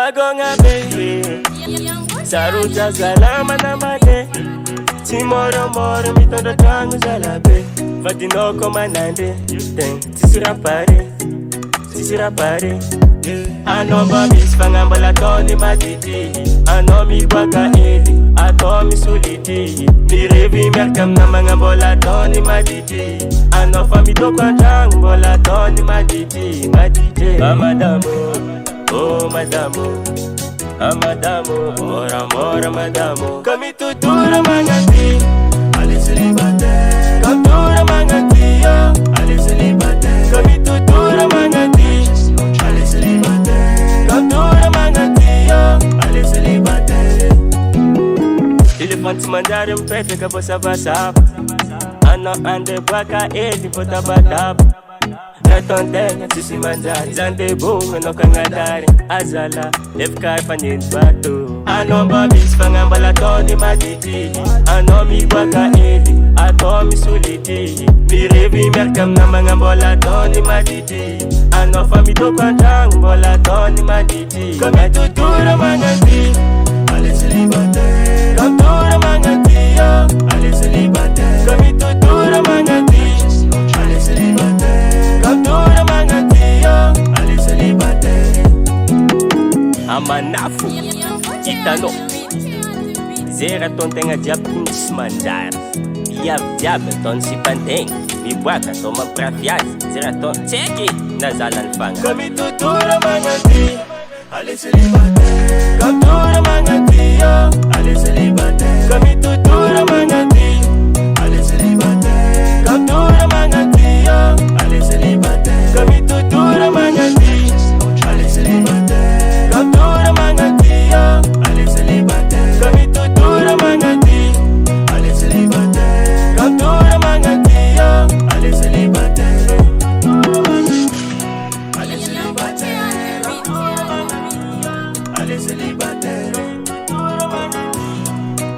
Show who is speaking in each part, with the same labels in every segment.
Speaker 1: Bagonga baby Saruta salama na mate Si moro moro mitondo tangu zalabe Vadino komanande Tisira pare Ano babis fangambala toni matiti Ano mi waka eli Ato mi suliti Mi revi merkam na mangambola toni matiti Ano famido kwa tangu bola toni matiti Madamo, oh madamo Amadamo, mora mora madamo Kami tutura mangati Aliselibate Kamtura mangati yo Aliselibate Kami tutura mangati Aliselibate Kamtura mangati yo Aliselibate Elefanti mandare mpete kabosa basaba Ano ande baka edi pota badaba Natondenga sisi manjari Zande bunga no kangadari Azala Lefkai Fane Bato Ano babis fangambala toni matiti Ano mi waka eli Ato mi suliti Mi revi merkam na mangambola toni matiti Ano famido kwa tangu bola toni matiti Kami tutura mangati Aliselibate Kamtura mangati yo Aliselibate Kami tutura mangati Aliselibate Kamtura mangati yo Aliselibate Amanafu Itano Zera ton tenga diap kundis mandar Diab ton si panteng Mi waka ton magprafias Zera ton tseki Nazalan fanga Kami tutura mangati Aliselibate Kamtura mangati yo Aliselibate Kami tutura mangati Aliselibate Kamtura mangati yo Aliselibate Kami tutura mangati Aliselibate Kamtura mangati yo Aliselibate Kami tutura mangati Aliselibate Kamtura mangati yo Aliselibate Aliselibate Aliselibate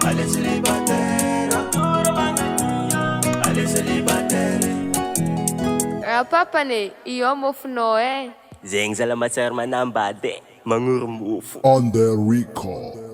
Speaker 1: Aliselibate Aliselibate
Speaker 2: Papa ne, iyo mofuno
Speaker 1: Zeng salamat sa hermanambade Mangurmufo
Speaker 3: On the recall.